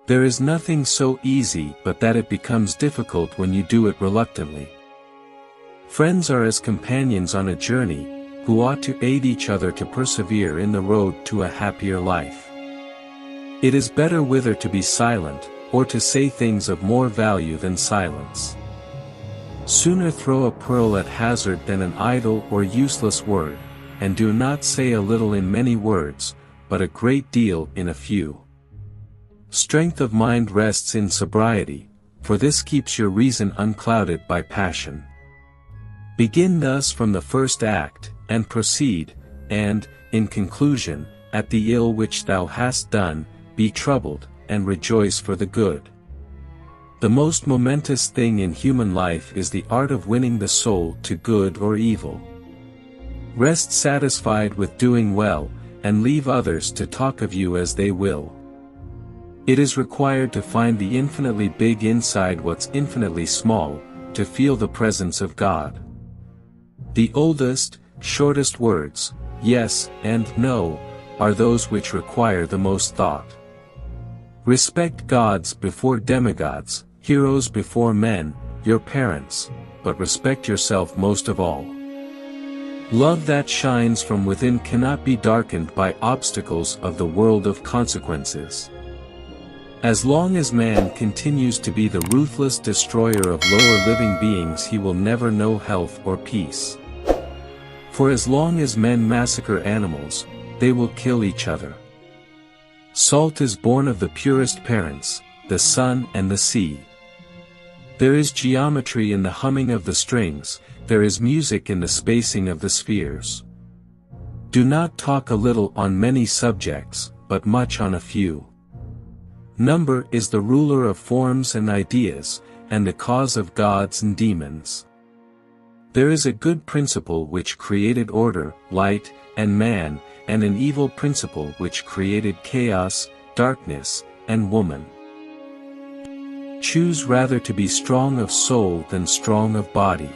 There is nothing so easy but that it becomes difficult when you do it reluctantly. Friends are as companions on a journey, who ought to aid each other to persevere in the road to a happier life. It is better whether to be silent, or to say things of more value than silence. Sooner throw a pearl at hazard than an idle or useless word, and do not say a little in many words, but a great deal in a few. Strength of mind rests in sobriety, for this keeps your reason unclouded by passion. Begin thus from the first act, and proceed, and, in conclusion, at the ill which thou hast done, be troubled, and rejoice for the good. The most momentous thing in human life is the art of winning the soul to good or evil. Rest satisfied with doing well, and leave others to talk of you as they will. It is required to find the infinitely big inside what's infinitely small, to feel the presence of God. The oldest, shortest words, yes and no, are those which require the most thought. Respect gods before demigods, heroes before men, your parents, but respect yourself most of all. Love that shines from within cannot be darkened by obstacles of the world of consequences. As long as man continues to be the ruthless destroyer of lower living beings, he will never know health or peace. For as long as men massacre animals, they will kill each other. Salt is born of the purest parents, the sun and the sea. There is geometry in the humming of the strings, there is music in the spacing of the spheres. Do not talk a little on many subjects, but much on a few. Number is the ruler of forms and ideas, and the cause of gods and demons. There is a good principle which created order, light, and man, and an evil principle which created chaos, darkness, and woman. Choose rather to be strong of soul than strong of body.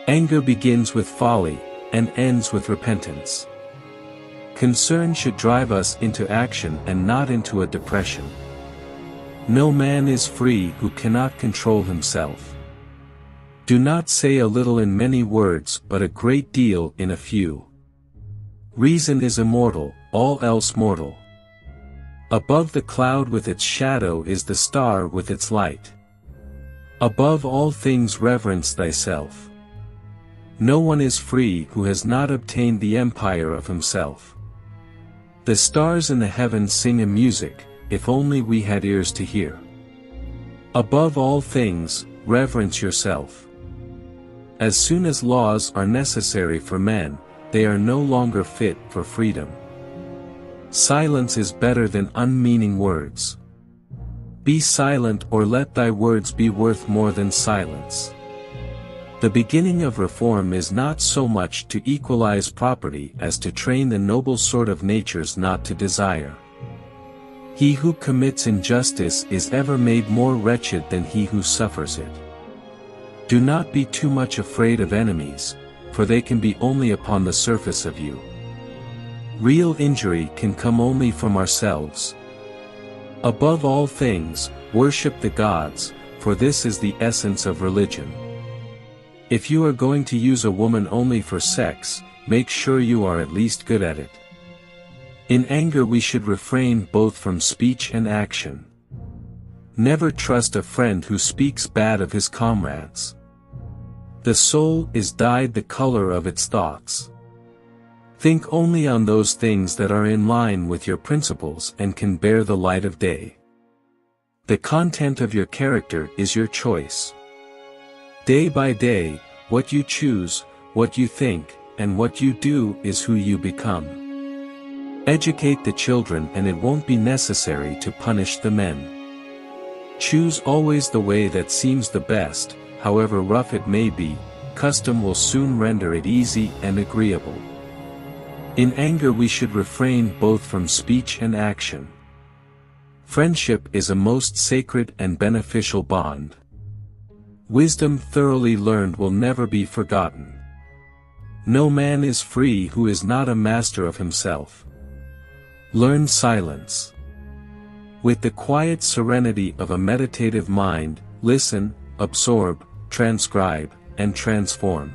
Anger begins with folly, and ends with repentance. Concern should drive us into action and not into a depression. No man is free who cannot control himself. Do not say a little in many words but a great deal in a few. Reason is immortal, all else mortal. Above the cloud with its shadow is the star with its light. Above all things reverence thyself. No one is free who has not obtained the empire of himself. The stars in the heavens sing a music, if only we had ears to hear. Above all things, reverence yourself. As soon as laws are necessary for men, they are no longer fit for freedom. Silence is better than unmeaning words. Be silent or let thy words be worth more than silence. The beginning of reform is not so much to equalize property as to train the noble sort of natures not to desire. He who commits injustice is ever made more wretched than he who suffers it. Do not be too much afraid of enemies, for they can be only upon the surface of you. Real injury can come only from ourselves. Above all things, worship the gods, for this is the essence of religion. If you are going to use a woman only for sex, make sure you are at least good at it. In anger we should refrain both from speech and action. Never trust a friend who speaks bad of his comrades. The soul is dyed the color of its thoughts. Think only on those things that are in line with your principles and can bear the light of day. The content of your character is your choice. Day by day, what you choose, what you think, and what you do is who you become. Educate the children and it won't be necessary to punish the men. Choose always the way that seems the best, however rough it may be, custom will soon render it easy and agreeable. In anger we should refrain both from speech and action. Friendship is a most sacred and beneficial bond. Wisdom thoroughly learned will never be forgotten. No man is free who is not a master of himself. Learn silence. With the quiet serenity of a meditative mind, listen, absorb, transcribe, and transform.